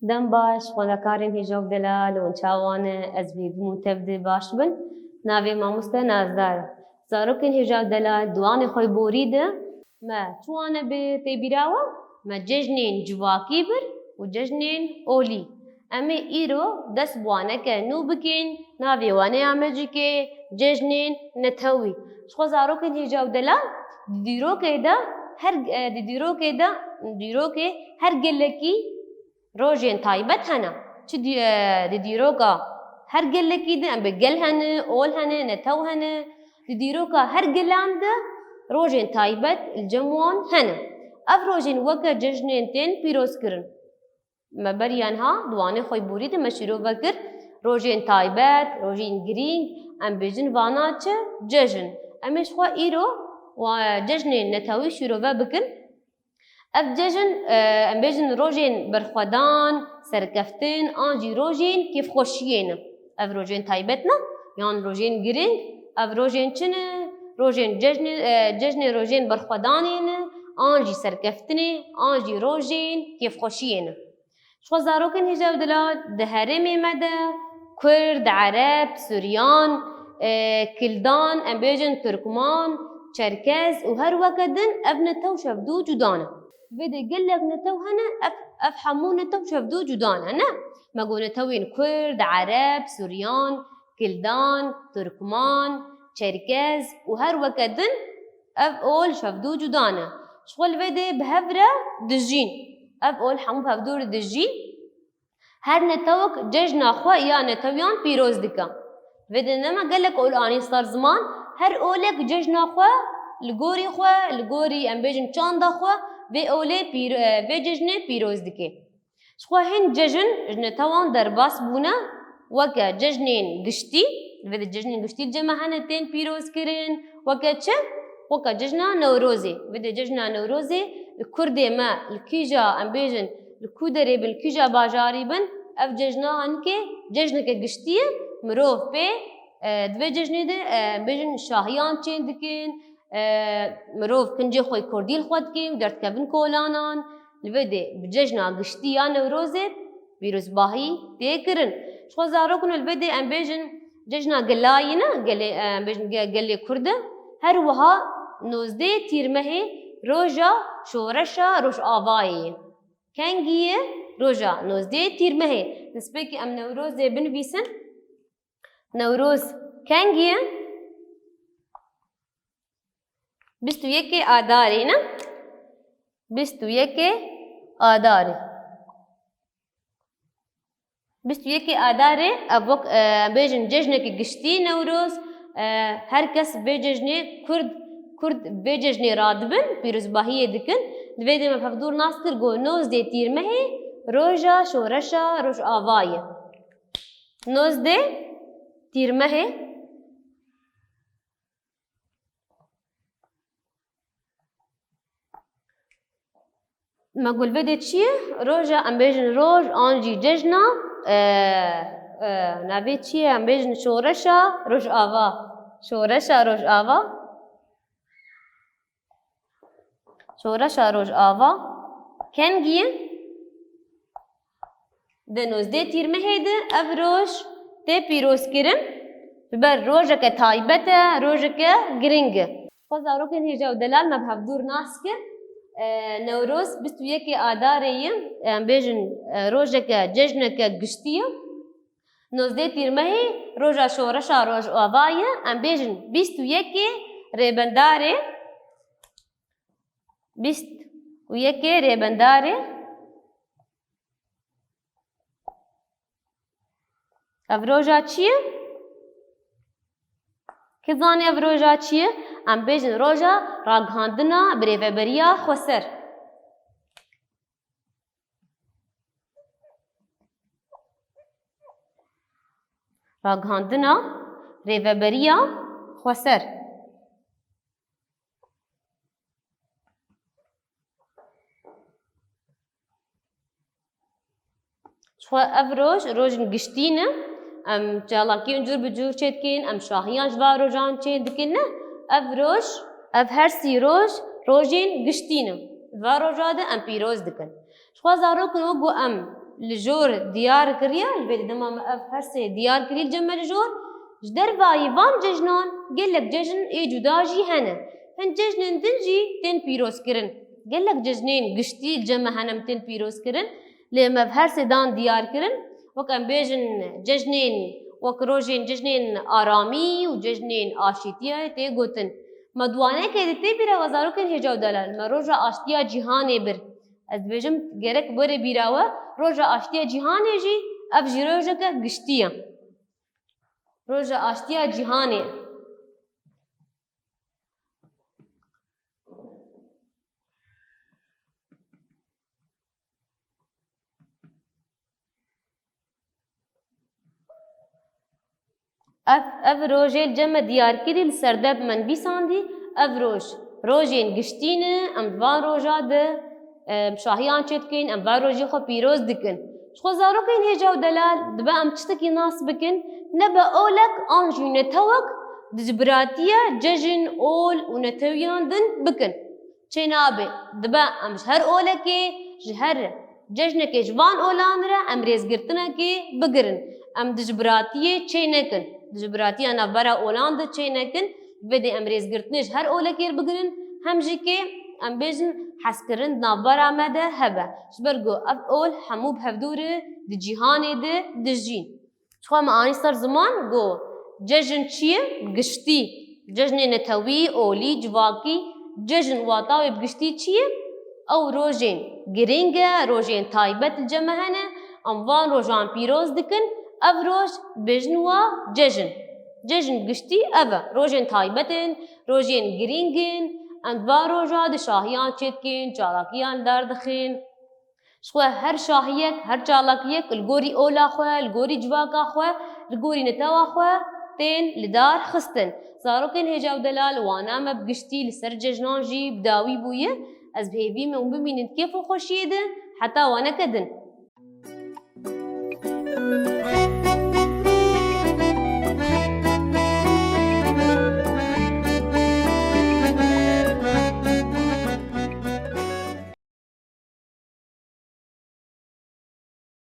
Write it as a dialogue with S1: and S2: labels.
S1: دم باش خۆنەکارên هێژە و دەلال و چاوانە ez bêbim û tev dê baş bin. Navê mamoste Nazdar. Zarokên hêja و delal duanê xwe borî de me çi wane bi têbîrawe? Me cejnên civakî bir û cejnên olî. Em ê îro dest bi waneke nû bikên, navê waneya me jî kê cejnên netewî. Ji xwe zarokên hêja و delal di dîrokê her gelekî rojên taybet hene. Çi di dîroka her gelekî de em bê gel hene, ol hene, netew hene. Di dîroka her gelan de rojên taybet li cem wan hene. Ev rojên weke cejnên tên pîrozkirin. Me beriyan ha di wanê xwe borî de me şîrove kir rojên taybet, rojên girîng em bêjin vana çi cejin. Em ê ji xwe îro cejnên netewî şîrove bikin. Ev cejin em bêjin rojên berxwedan, serkeftin an jî rojên kêfxweşiyê ne. Ev rojên taybet ne yan rojên girîng, ev rojên çi ne? Rojên cejnê rojên berxwedanê ne, an jî serkeftinê, an jî rojên kêfxweşiyê ne. Ji xwe zarokên hêja û delal di herêmê me de Kurd, Ereb, Suryan, Kildan, em bêjin Türkman, Çerkez û her weke din ev netew şevdû cuda ne. Vê de gelek netew hene ev hemû netew şevdû cuda ne ne? Me got netewên Kurd, Ereb, Suryan, Kildan, Türkman, Çerkez û her weke din ev ol şevdû cuda ne. Ji xwe li vê de bi hev re dijîn. Ev ol hemû hevdû re dijî. Her netewek cejna xwe ya netewiyan pîroz dike. Vê de nema gelek ol anî sar ziman, her olek cejna xwe li gorî xwe, li gorî em bêjin çanda xwe vê olê vê cejnê pîroz dike. Ji xwe hin cejin ji netewan derbas bûne weke cejnên giştî, li vê de cejnên giştî li cem hene tên pîrozkirin, weke çi? Weke cejna Newrozê. Vê de cejna Newrozê li Kurdê me li kîja em bêjin li ku derê bin, li kîja bajarî bin, ev cejna hinkê cejneke giştî ye, mirov pê di vê cejnê de em bêjin şahiyan çên dikin, mirov kincê xwe Kurdî li xwe dike û derdikevin kolanan. Li vê de bi cejna giştî ya Newrozê pîrozbahî tê kirin. Ji xwe zarokin li vê de em bêjin cejna gelayî ne, em bêjin gelê Kurd e, her wiha 19 Tîrmehê roja şoreşa Rojavayê ye. Kengî ye? Roja 19 Tîrmehê. Destpêkî em Newrozê binivîsin. Newroz kengî ye? 21 Adarê ne? 21 Adarê. 21 Adarê ev wek em bêjin cejnekî giştî Newroz. Herkes vê cejnê Kurd vê cejnê radibin, pîrozbahiyê dikin. Li vê de me hevdûr nas kir got 19 Tîrmehê roja şoreşa Rojavayê. 19 Tîrmehê me got vê de çi ye? Roja em bêjin roj an jî cejna navê çi ye? Em bêjin şoreşa Rojava. Şoreşa Rojava. Şoreşa Rojava kengî ye? Di 19 Tîrmehê de ev roj tê pîrozkirin bi ber rojeke taybet e, rojeke girîng e. Xwe zarokên hêja û delal me bi hevdûr nas kir. Newroz 21 Adarê ye, em bêjin rojeke cejneke giştî ye. 19 Tîrmehê roja şoreşa Rojava ye, em bêjin 21 Rêbendarê. 21 Rêbendarê ev roja çi ye? Kê zanî ev roja çi ye? Em bêjin roja ragihandina birêveberiya xweser. Ragihandina rêveberiya xweser. Ji xwe ev rojên giştî ne, em çalakiyên cur bi cur çê dikin, em şahiyan ji va rojan çê dikin ne, ev her sî rojên giştî ne. Va roja de em pîroz dikin. Ji xwe zarokin wek got em لجور ديار كريا البيت دما هرسي ديار كريا الجمع لجور جدر بايبان ججنان قال لك ججن جداجي هنا هن ججنن دنجي تن بيروز كرن قال لك ججنين قشتي الجمع هنا تن بيروز كرن لما بهرسي دان ديار كرن وكان بيجن ججنين وكروجين ججنين آرامي وججنين آشيتيا تي قوتن مدوانه که دیتی بیره وزارو کن هجاو دلال ما روژا آشتیا جهانه بر از بجم گرک بره بیراوه روژا آشتیا جهانه جی اف جی روژا که گشتیه روژا آشتیا جهانه اف روژه الجمع دیار کری لسردب من بیساندی اف روژین گشتینه ام دوان روژا ده شاهیان چید کن ام دوان روژی خو پیروز دکن شخو زارو کن هجاو دلال دبا ام چتکی ناس بکن نبا اولک آنجو نتوک دجبراتیه ججن اول و نتویان دن بکن چه نابه دبا ام هر اولکی جهر ججنکی جوان اولان را ام ریزگرتنکی بگرن ام دجبراتیه چه نکن دجبراتیه نبرا اولان ده چه نکن بدي ام ريزگرتنش هر اولکیر بگرن همجی که ام بیجن حس کرن نابرا مده هبه شبرگو اف اول همو بهفدوره دی جیهانه ده دجین شخوا معانی سر زمان گو ججن چیه؟ گشتی ججن نتوی اولی جواکی ججن واتاوی بگشتی چیه؟ او روژین گرینگه روژین تایبت الجمع هنه اموان روژان پیروز دکن اف روژ بجنوا ججن گشتی اوه روژین تایبتن روژین گرینگن اندوا روژا ده شاهیان چیدکن چالاکیان دردخین شخوا هر شاهیک هر چالاکیک الگوری اولا خواه الگوری جواکا خواه الگوری نتوا خواه تین لدار خستن زاروکن هجاو دلال وانا ما بگشتی لسر ججنان جی بداوی بویه از بهیوی من ببینید کیف خوشیده حتی وانا کدن